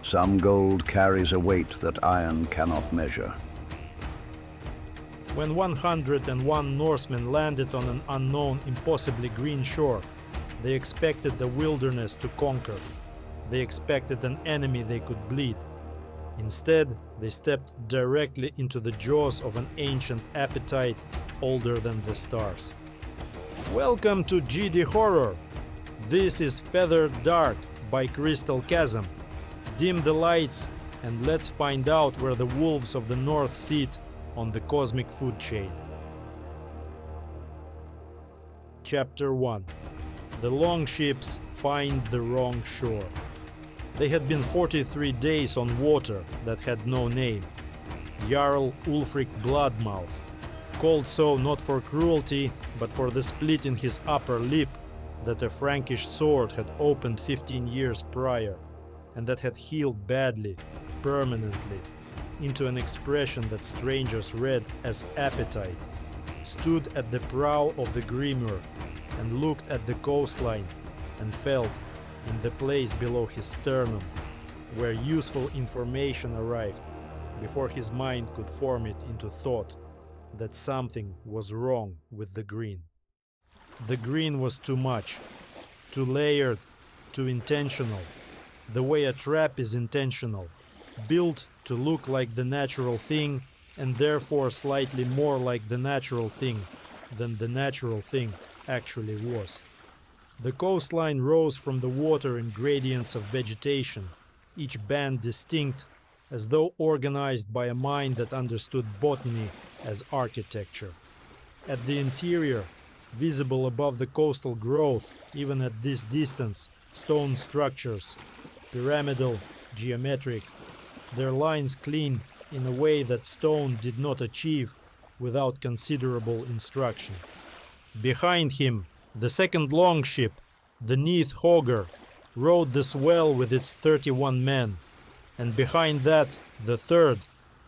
Some gold carries a weight that iron cannot measure. When 101 Norsemen landed on an unknown, impossibly green shore, they expected the wilderness to conquer. They expected an enemy they could bleed. Instead, they stepped directly into the jaws of an ancient appetite older than the stars. Welcome to GDHorror! This is Feathered Dark by Crystal Chasm. Dim the lights and let's find out where the wolves of the north sit on the cosmic food chain. Chapter 1. The longships find the wrong shore. They had been 43 days on water that had no name. Jarl Ulfric Bloodmouth, called so not for cruelty, but for the split in his upper lip that a Frankish sword had opened 15 years prior, and that had healed badly, permanently, into an expression that strangers read as appetite, stood at the prow of the Grimur and looked at the coastline and felt in the place below his sternum where useful information arrived before his mind could form it into thought that something was wrong with the green. The green was too much, too layered, too intentional, the way a trap is intentional, built to look like the natural thing and therefore slightly more like the natural thing than the natural thing actually was. The coastline rose from the water in gradients of vegetation, each band distinct, as though organized by a mind that understood botany as architecture. At the interior, visible above the coastal growth, even at this distance, stone structures, pyramidal, geometric, their lines clean in a way that stone did not achieve without considerable instruction. Behind him, the second longship, the Neath Hogger, rode the swell with its 31 men, and behind that, the third,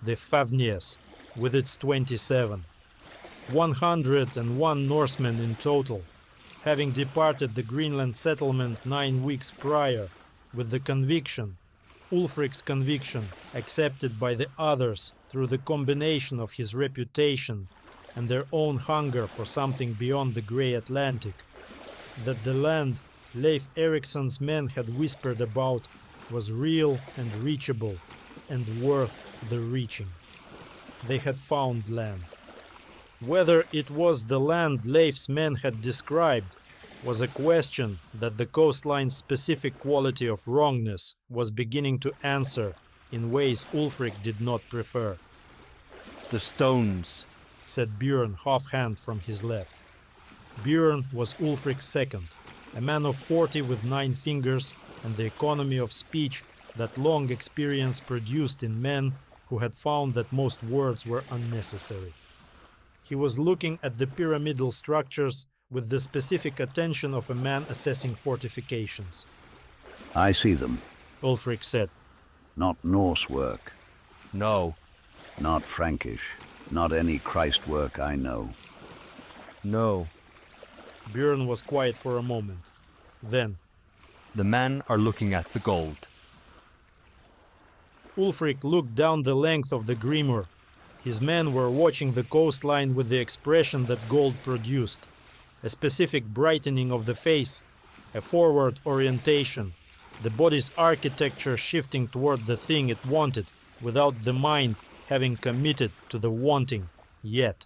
the Favnies, with its 27. 101 Norsemen in total, having departed the Greenland settlement 9 weeks prior, with the conviction, Ulfric's conviction, accepted by the others through the combination of his reputation and their own hunger for something beyond the grey Atlantic, that the land Leif Erikson's men had whispered about was real and reachable and worth the reaching. They had found land. Whether it was the land Leif's men had described was a question that the coastline's specific quality of wrongness was beginning to answer in ways Ulfric did not prefer. The stones, said Björn half-hand from his left. Björn was Ulfric's second, a man of 40 with 9 fingers and the economy of speech that long experience produced in men who had found that most words were unnecessary. He was looking at the pyramidal structures with the specific attention of a man assessing fortifications. I see them. Ulfric said. Not Norse work. No. Not Frankish. Not any Christ work I know. No. Björn was quiet for a moment. Then, the men are looking at the gold. Ulfric looked down the length of the Grimur. His men were watching the coastline with the expression that gold produced. A specific brightening of the face, a forward orientation, the body's architecture shifting toward the thing it wanted without the mind having committed to the wanting yet.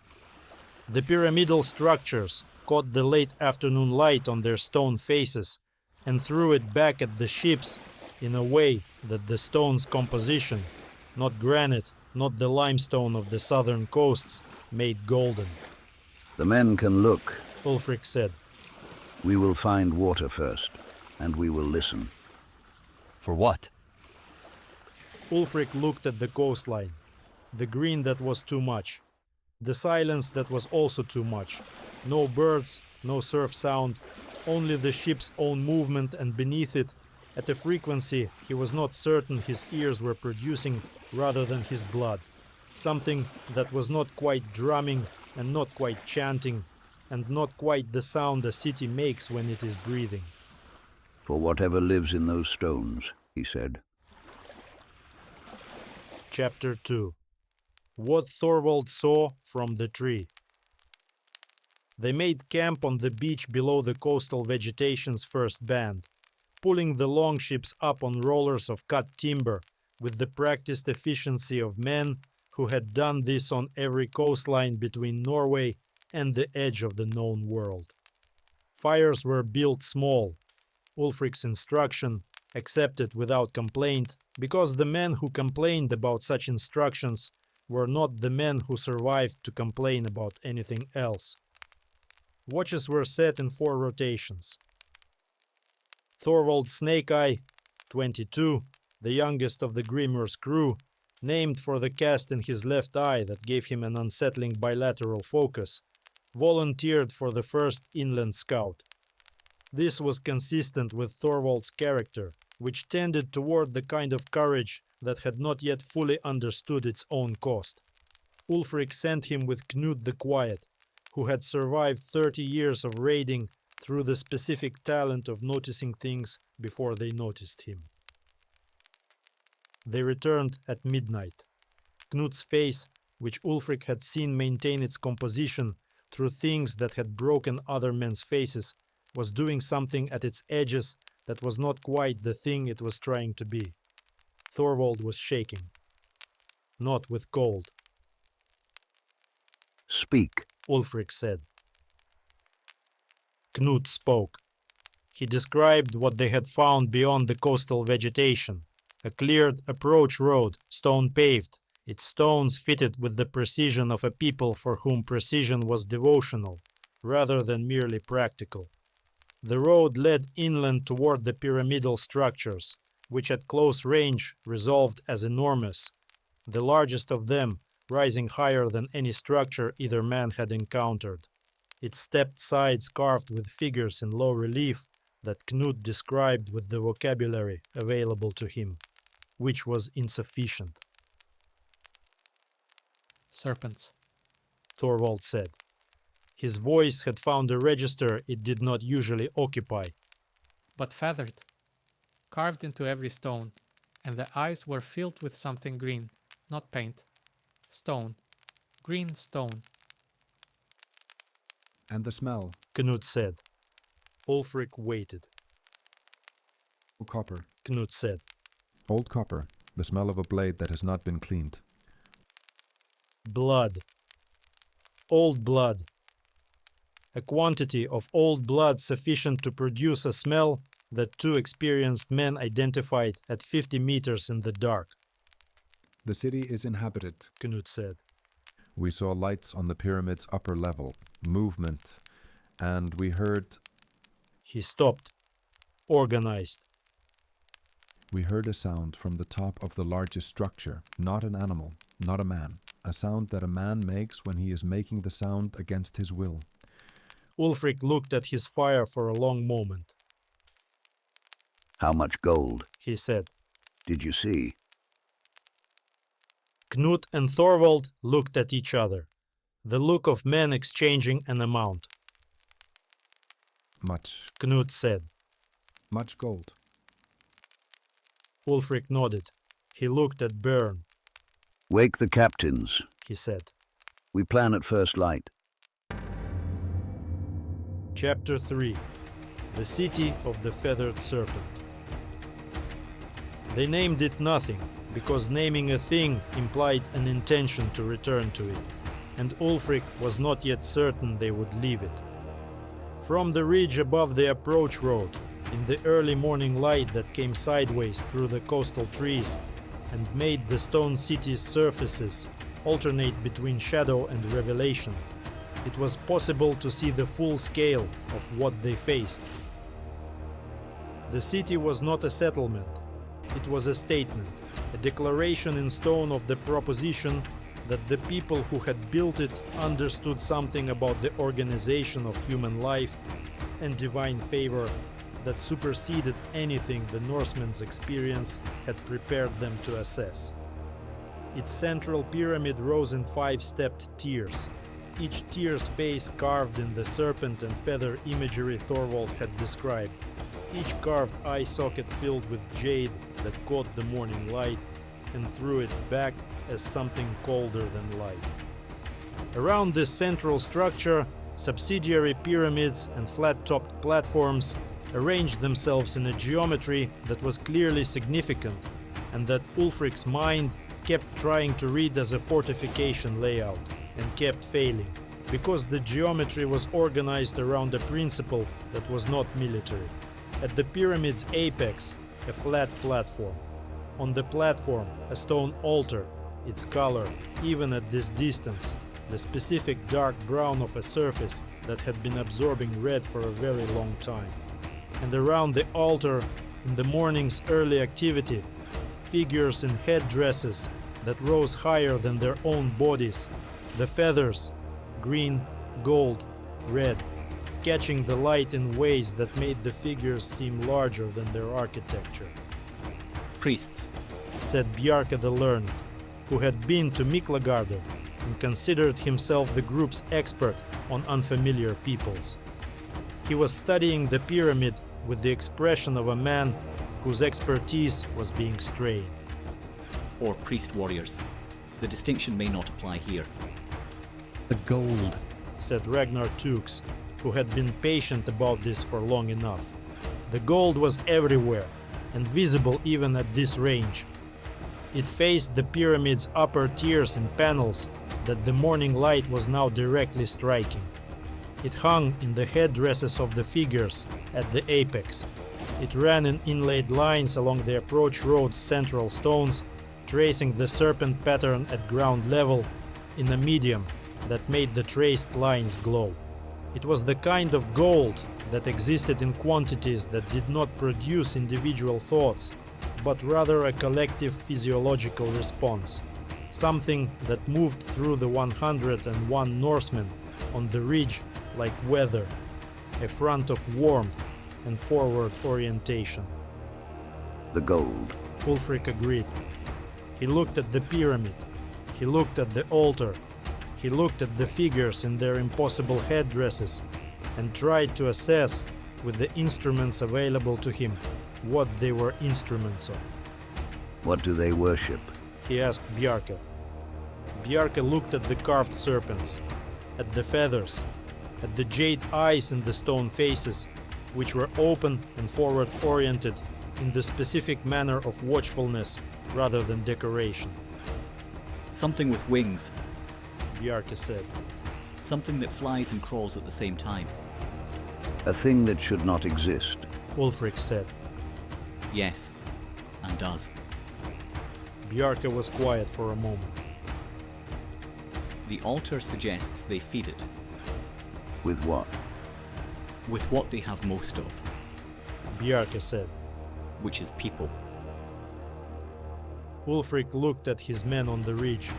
The pyramidal structures caught the late afternoon light on their stone faces and threw it back at the ships in a way that the stone's composition, not granite, not the limestone of the southern coasts, made golden. The men can look, Ulfric said. We will find water first, and we will listen. For what? Ulfric looked at the coastline, the green that was too much, the silence that was also too much. No birds, no surf sound, only the ship's own movement, and beneath it, at a frequency he was not certain his ears were producing rather than his blood. Something that was not quite drumming and not quite chanting, and not quite the sound a city makes when it is breathing. For whatever lives in those stones, he said. Chapter 2. What Thorvald saw from the tree. They made camp on the beach below the coastal vegetation's first band, pulling the longships up on rollers of cut timber with the practiced efficiency of men who had done this on every coastline between Norway and the edge of the known world. Fires were built small. Ulfric's instruction accepted without complaint, because the men who complained about such instructions were not the men who survived to complain about anything else. Watches were set in 4 rotations. Thorvald Snake-Eye, 22, the youngest of the Grimmer's crew, named for the cast in his left eye that gave him an unsettling bilateral focus, volunteered for the first inland scout. This was consistent with Thorvald's character, which tended toward the kind of courage that had not yet fully understood its own cost. Ulfric sent him with Knut the Quiet, who had survived 30 years of raiding through the specific talent of noticing things before they noticed him. They returned at midnight. Knut's face, which Ulfric had seen maintain its composition through things that had broken other men's faces, was doing something at its edges that was not quite the thing it was trying to be. Thorvald was shaking. Not with cold. Speak, Ulfric said. Knut spoke. He described what they had found beyond the coastal vegetation. A cleared approach road, stone-paved, its stones fitted with the precision of a people for whom precision was devotional, rather than merely practical. The road led inland toward the pyramidal structures, which at close range resolved as enormous, the largest of them rising higher than any structure either man had encountered. Its stepped sides carved with figures in low relief that Knut described with the vocabulary available to him, which was insufficient. Serpents, Thorvald said. His voice had found a register it did not usually occupy. but feathered, carved into every stone, and the eyes were filled with something green, not paint. Stone. Green stone. And the smell. Knut said. Ulfric waited. Copper. Knut said. Old copper. The smell of a blade that has not been cleaned. Blood. Old blood. A quantity of old blood sufficient to produce a smell that 2 experienced men identified at 50 meters in the dark. The city is inhabited. Knut said. We saw lights on the pyramid's upper level, movement, and we heard... He stopped. Organized. We heard a sound from the top of the largest structure, not an animal, not a man. A sound that a man makes when he is making the sound against his will. Ulfric looked at his fire for a long moment. how much gold? He said. Did you see? Knut and Thorvald looked at each other, the look of men exchanging an amount. Much. Knut said. Much gold. Ulfric nodded. He looked at Björn. Wake the captains, He said. we plan at first light. Chapter 3. The City of the Feathered Serpent. They named it nothing, because naming a thing implied an intention to return to it, and Ulfric was not yet certain they would leave it. From the ridge above the approach road, in the early morning light that came sideways through the coastal trees and made the stone city's surfaces alternate between shadow and revelation, it was possible to see the full scale of what they faced. The city was not a settlement. It was a statement, a declaration in stone of the proposition that the people who had built it understood something about the organization of human life and divine favor that superseded anything the Norsemen's experience had prepared them to assess. Its central pyramid rose in 5-stepped tiers, each tier's face carved in the serpent and feather imagery Thorvald had described, each carved eye socket filled with jade that caught the morning light, and threw it back as something colder than light. Around this central structure, subsidiary pyramids and flat-topped platforms arranged themselves in a geometry that was clearly significant and that Ulfric's mind kept trying to read as a fortification layout and kept failing, because the geometry was organized around a principle that was not military. At the pyramid's apex, a flat platform. On the platform, a stone altar, its color, even at this distance, the specific dark brown of a surface that had been absorbing red for a very long time. And around the altar, in the morning's early activity, figures in headdresses that rose higher than their own bodies, the feathers, green, gold, red, catching the light in ways that made the figures seem larger than their architecture. Priests, Said Bjarke the Learned, who had been to Miklagarder and considered himself the group's expert on unfamiliar peoples. He was studying the pyramid with the expression of a man whose expertise was being strained. or priest warriors. The distinction may not apply here. The gold. Said Ragnar Tux, who had been patient about this for long enough. The gold was everywhere, and visible even at this range. It faced the pyramid's upper tiers in panels that the morning light was now directly striking. It hung in the headdresses of the figures at the apex. It ran in inlaid lines along the approach road's central stones, tracing the serpent pattern at ground level in a medium that made the traced lines glow. It was the kind of gold that existed in quantities that did not produce individual thoughts, but rather a collective physiological response, something that moved through the 101 Norsemen on the ridge like weather, a front of warmth and forward orientation. The gold. Ulfric agreed. He looked at the pyramid, he looked at the altar, he looked at the figures in their impossible headdresses and tried to assess, with the instruments available to him, what they were instruments of. What do they worship? He asked Bjarke. Bjarke looked at the carved serpents, at the feathers, at the jade eyes in the stone faces, which were open and forward-oriented in the specific manner of watchfulness rather than decoration. Something with wings. Bjarke said. Something that flies and crawls at the same time. A thing that should not exist. Ulfric said. Yes, and does. Bjarke was quiet for a moment. The altar suggests they feed it With what? with what they have most of, Bjarke said. which is people. Ulfric looked at his men on the ridge.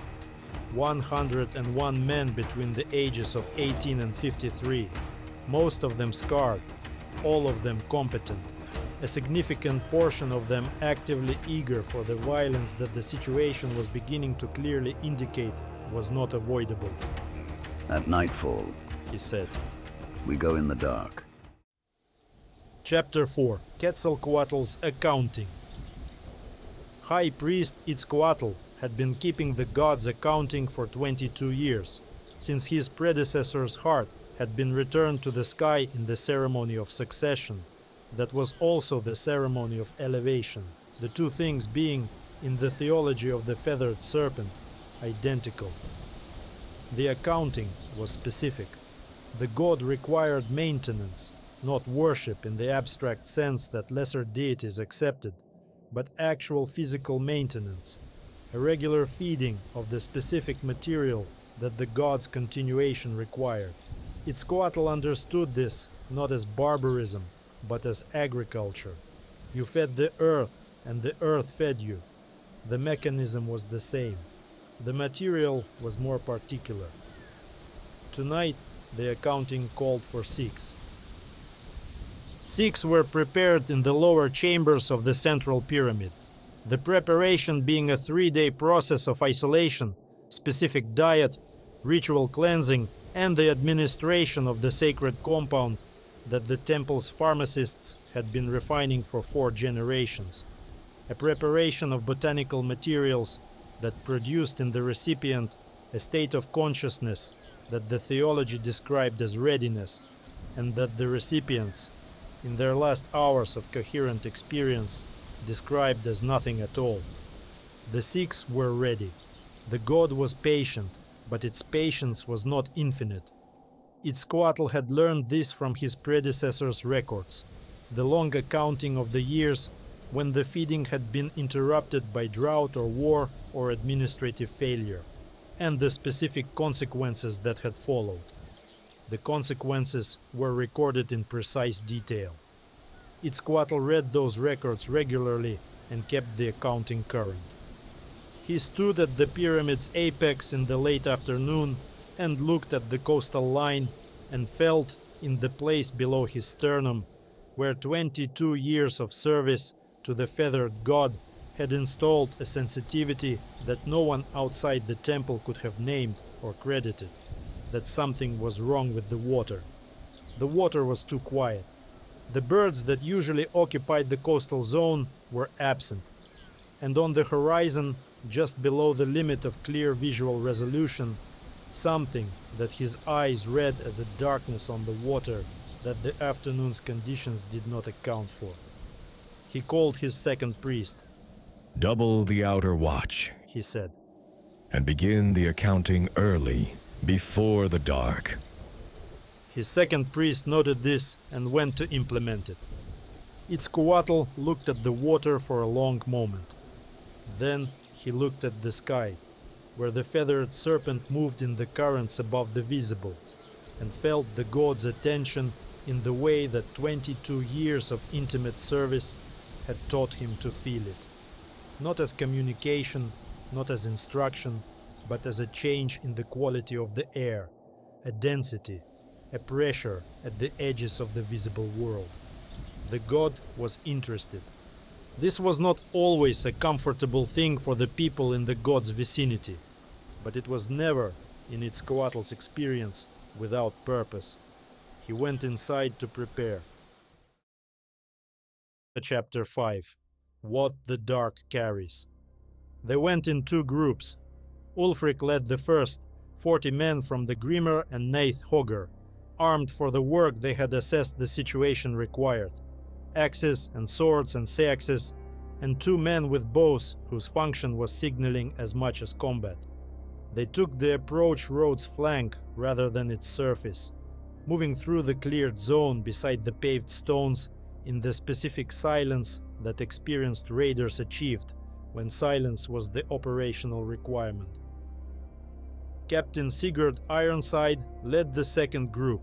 101 men between the ages of 18 and 53, most of them scarred, all of them competent, a significant portion of them actively eager for the violence that the situation was beginning to clearly indicate was not avoidable. At nightfall, He said. we go in the dark. Chapter 4. Quetzalcoatl's Accounting. High Priest Itzcoatl had been keeping the gods accounting for 22 years, since his predecessor's heart had been returned to the sky in the ceremony of succession. That was also the ceremony of elevation, the two things being, in the theology of the feathered serpent, identical. The accounting was specific. The god required maintenance, not worship in the abstract sense that lesser deities accepted, but actual physical maintenance, a regular feeding of the specific material that the god's continuation required. Itzcoatl understood this not as barbarism, but as agriculture. You fed the earth, and the earth fed you. The mechanism was the same. The material was more particular. Tonight, the accounting called for 6. 6 were prepared in the lower chambers of the central pyramid. The preparation being a 3-day process of isolation, specific diet, ritual cleansing, and the administration of the sacred compound that the temple's pharmacists had been refining for 4 generations. a preparation of botanical materials that produced in the recipient a state of consciousness that the theology described as readiness, and that the recipients, in their last hours of coherent experience, described as nothing at all. The Sikhs were ready. The god was patient, but its patience was not infinite. Itzcoatl had learned this from his predecessors' records, the long accounting of the years when the feeding had been interrupted by drought or war or administrative failure, and the specific consequences that had followed. The consequences were recorded in precise detail. Itzcoatl read those records regularly and kept the accounting current. He stood at the pyramid's apex in the late afternoon and looked at the coastal line and felt in the place below his sternum where 22 years of service to the feathered god had installed a sensitivity that no one outside the temple could have named or credited, that something was wrong with the water. The water was too quiet. The birds that usually occupied the coastal zone were absent, and on the horizon, just below the limit of clear visual resolution, something that his eyes read as a darkness on the water that the afternoon's conditions did not account for. He called his second priest. "Double the outer watch," he said, "and begin the accounting early, before the dark." His second priest noted this and went to implement it. Itzcoatl looked at the water for a long moment. Then he looked at the sky, where the feathered serpent moved in the currents above the visible, and felt the god's attention in the way that 22 years of intimate service had taught him to feel it. Not as communication, not as instruction, but as a change in the quality of the air, a density, a pressure at the edges of the visible world. The god was interested. This was not always a comfortable thing for the people in the god's vicinity, but it was never, in Itzcoatl's experience, without purpose. He went inside to prepare. Chapter 5. What the Dark Carries. They went in two groups. Ulfric led the first, 40 men from the Grimmer and Neith Hogger, armed for the work they had assessed the situation required. Axes and swords and seaxes, and 2 men with bows whose function was signaling as much as combat. They took the approach road's flank rather than its surface, moving through the cleared zone beside the paved stones in the specific silence that experienced raiders achieved when silence was the operational requirement. Captain Sigurd Ironside led the second group,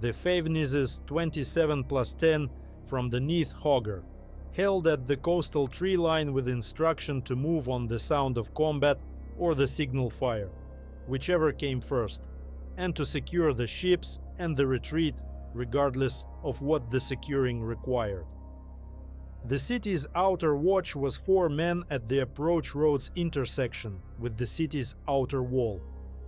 the Favnises 27 plus 10 from the Neith Hogger, held at the coastal tree line with instruction to move on the sound of combat or the signal fire, whichever came first, and to secure the ships and the retreat regardless of what the securing required. The city's outer watch was 4 men at the approach road's intersection with the city's outer wall,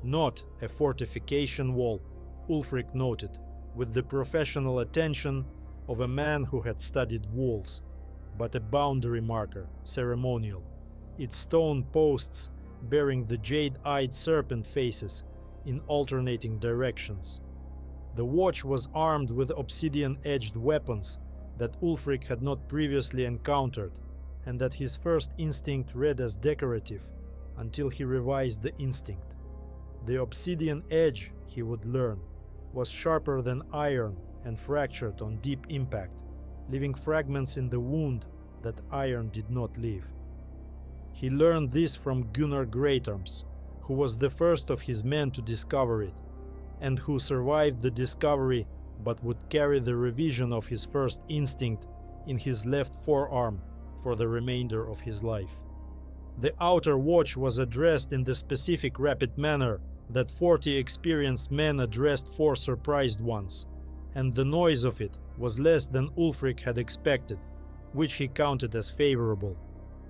not a fortification wall, Ulfric noted, with the professional attention of a man who had studied walls, but a boundary marker, ceremonial, its stone posts bearing the jade-eyed serpent faces in alternating directions. The watch was armed with obsidian-edged weapons that Ulfric had not previously encountered, and that his first instinct read as decorative until he revised the instinct. The obsidian edge, he would learn, was sharper than iron and fractured on deep impact, leaving fragments in the wound that iron did not leave. He learned this from Gunnar Greatarms, who was the first of his men to discover it, and who survived the discovery but would carry the revision of his first instinct in his left forearm for the remainder of his life. The outer watch was addressed in the specific rapid manner that 40 experienced men addressed 4 surprised ones, and the noise of it was less than Ulfric had expected, which he counted as favorable,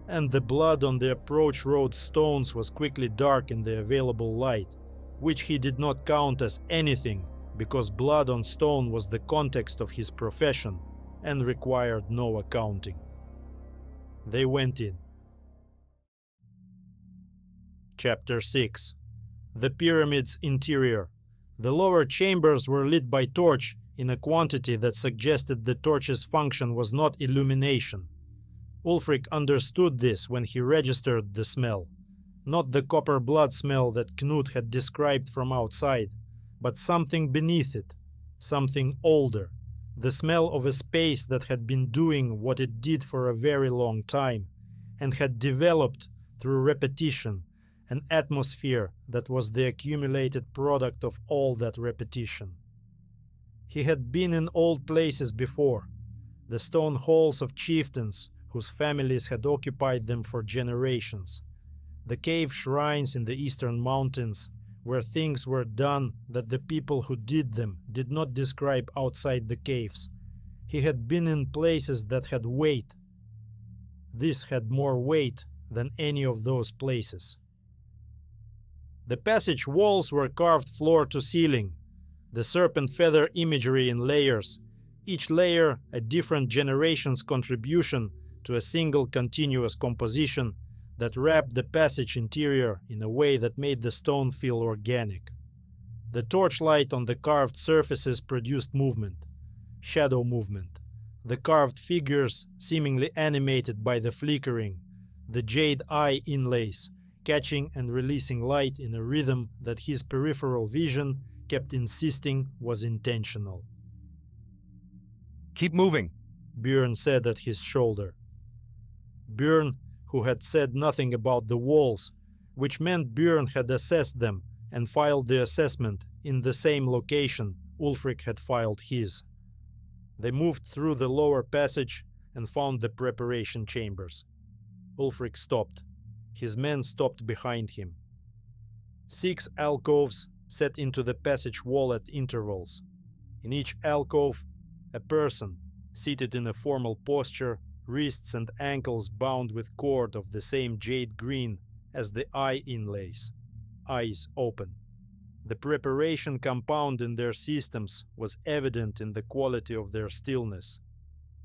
and the blood on the approach road stones was quickly dark in the available light, which he did not count as anything because blood on stone was the context of his profession and required no accounting. They went in. Chapter 6. The pyramid's interior. The lower chambers were lit by torch in a quantity that suggested the torch's function was not illumination. Ulfric understood this when he registered the smell. Not the copper blood smell that Knut had described from outside, but something beneath it, something older. The smell of a space that had been doing what it did for a very long time, and had developed through repetition, an atmosphere that was the accumulated product of all that repetition. He had been in old places before, the stone halls of chieftains whose families had occupied them for generations, the cave shrines in the eastern mountains where things were done that the people who did them did not describe outside the caves. He had been in places that had weight. This had more weight than any of those places. The passage walls were carved floor to ceiling, the serpent feather imagery in layers, each layer a different generation's contribution to a single continuous composition that wrapped the passage interior in a way that made the stone feel organic. The torchlight on the carved surfaces produced movement, shadow movement, the carved figures seemingly animated by the flickering, the jade eye inlays, catching and releasing light in a rhythm that his peripheral vision kept insisting was intentional. Keep moving, Björn said at his shoulder. Björn, who had said nothing about the walls, which meant Björn had assessed them and filed the assessment in the same location Ulfric had filed his. They moved through the lower passage and found the preparation chambers. Ulfric stopped. His men stopped behind him. 6 alcoves set into the passage wall at intervals. In each alcove, a person, seated in a formal posture, wrists and ankles bound with cord of the same jade green as the eye inlays, eyes open. The preparation compound in their systems was evident in the quality of their stillness.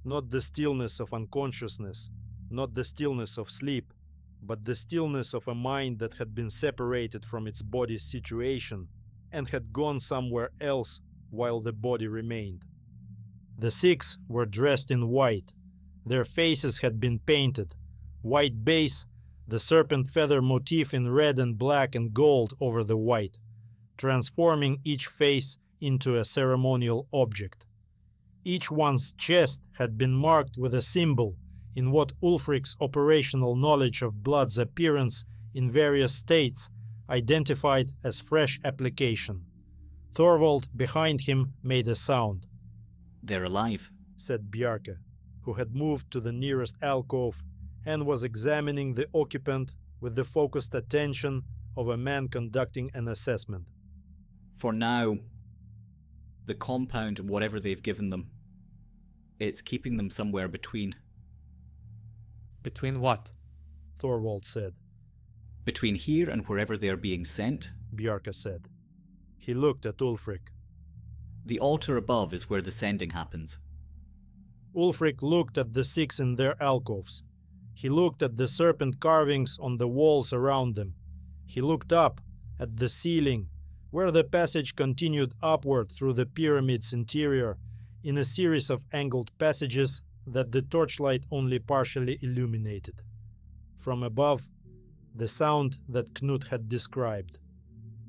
Not the stillness of unconsciousness, not the stillness of sleep, but the stillness of a mind that had been separated from its body's situation and had gone somewhere else while the body remained. The 6 were dressed in white. Their faces had been painted. White base, the serpent feather motif in red and black and gold over the white, transforming each face into a ceremonial object. Each one's chest had been marked with a symbol in what Ulfric's operational knowledge of blood's appearance in various states identified as fresh application. Thorvald behind him made a sound. They're alive, said Bjarke, who had moved to the nearest alcove and was examining the occupant with the focused attention of a man conducting an assessment. For now, the compound and whatever they've given them, it's keeping them somewhere between. Between what? Thorvald said. Between here and wherever they are being sent, Bjarke said. He looked at Ulfric. The altar above is where the sending happens. Ulfric looked at the 6 in their alcoves. He looked at the serpent carvings on the walls around them. He looked up at the ceiling, where the passage continued upward through the pyramid's interior in a series of angled passages that the torchlight only partially illuminated. From above, the sound that Knut had described.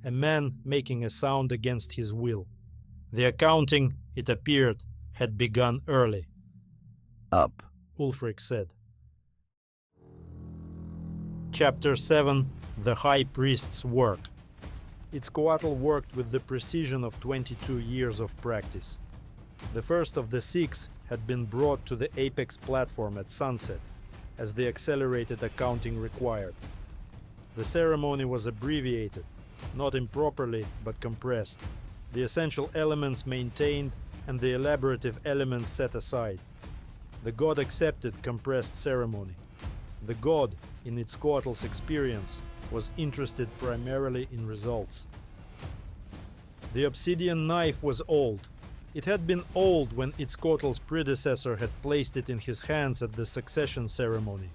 A man making a sound against his will. The accounting, it appeared, had begun early. Up, Ulfric said. Chapter 7. The High Priest's Work. Itzcoatl worked with the precision of 22 years of practice. The first of the 6 had been brought to the apex platform at sunset, as the accelerated accounting required. The ceremony was abbreviated, not improperly but compressed, the essential elements maintained and the elaborative elements set aside. The god accepted compressed ceremony. The god, in Itzcoatl's experience, was interested primarily in results. The obsidian knife was old. It had been old when Itzcoatl's predecessor had placed it in his hands at the succession ceremony,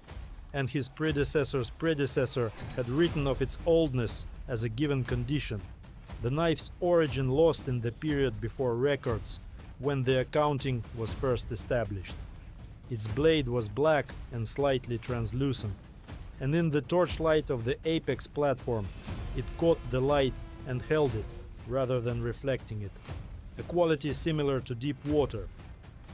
and his predecessor's predecessor had written of its oldness as a given condition, the knife's origin lost in the period before records, when the accounting was first established. Its blade was black and slightly translucent, and in the torchlight of the apex platform, it caught the light and held it, rather than reflecting it, a quality similar to deep water,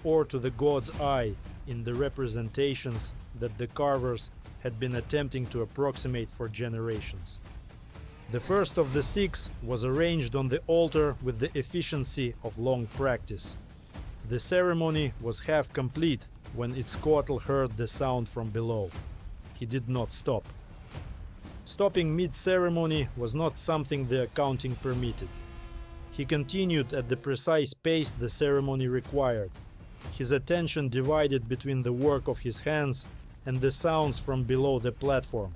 or to the god's eye in the representations that the carvers had been attempting to approximate for generations. The first of the 6 was arranged on the altar with the efficiency of long practice. The ceremony was half complete when Itzcoatl heard the sound from below. He did not stop. Stopping mid-ceremony was not something the accounting permitted. He continued at the precise pace the ceremony required, his attention divided between the work of his hands and the sounds from below the platform,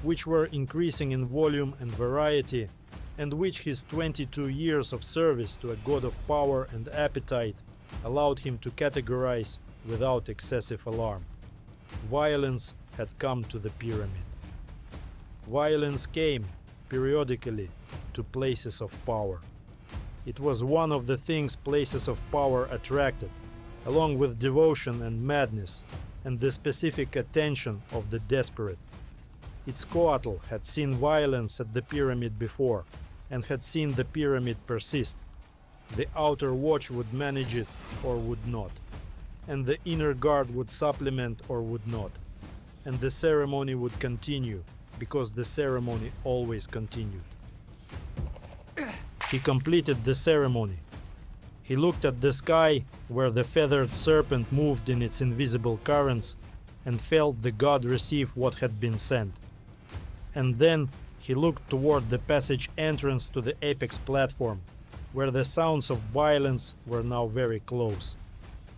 which were increasing in volume and variety, and which his 22 years of service to a god of power and appetite allowed him to categorize without excessive alarm. Violence had come to the pyramid. Violence came, periodically, to places of power. It was one of the things places of power attracted, along with devotion and madness, and the specific attention of the desperate. Itzcoatl had seen violence at the pyramid before, and had seen the pyramid persist. The outer watch would manage it or would not, and the inner guard would supplement or would not, and the ceremony would continue, because the ceremony always continued. He completed the ceremony. He looked at the sky where the feathered serpent moved in its invisible currents and felt the god receive what had been sent. And then he looked toward the passage entrance to the apex platform, where the sounds of violence were now very close.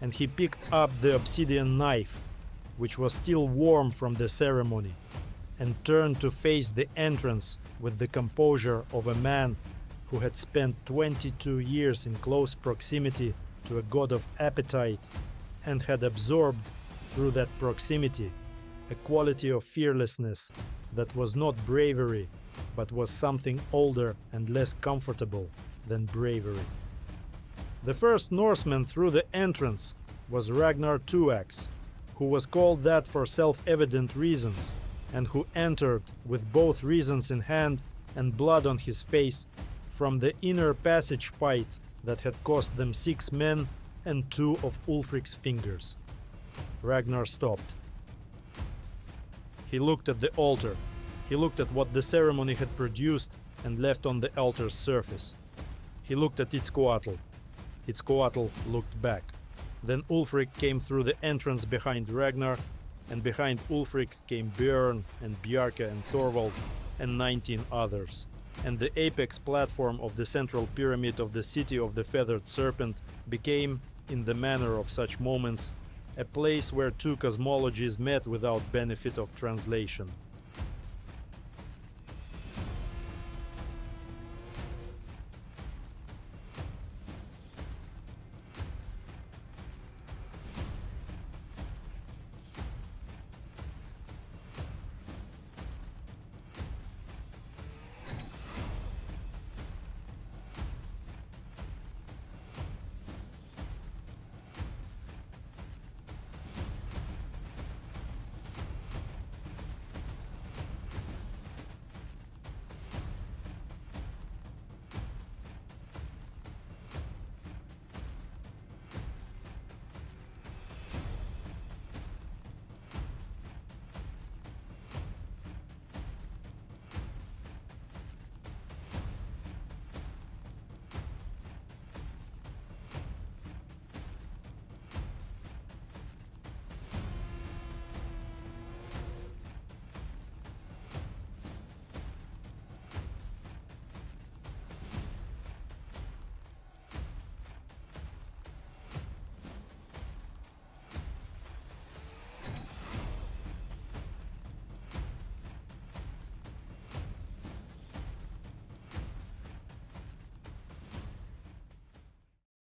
And he picked up the obsidian knife, which was still warm from the ceremony, and turned to face the entrance with the composure of a man who had spent 22 years in close proximity to a god of appetite and had absorbed through that proximity a quality of fearlessness that was not bravery, but was something older and less comfortable than bravery. The first Norseman through the entrance was Ragnar Tuax, who was called that for self-evident reasons, and who entered with both reasons in hand and blood on his face from the inner passage fight that had cost them 6 men and 2 of Ulfric's fingers. Ragnar stopped. He looked at the altar. He looked at what the ceremony had produced and left on the altar's surface. He looked at Itzcoatl. Itzcoatl looked back. Then Ulfric came through the entrance behind Ragnar, and behind Ulfric came Björn and Bjarke and Thorvald and 19 others. And the apex platform of the central pyramid of the city of the feathered serpent became, in the manner of such moments, a place where 2 cosmologies met without benefit of translation.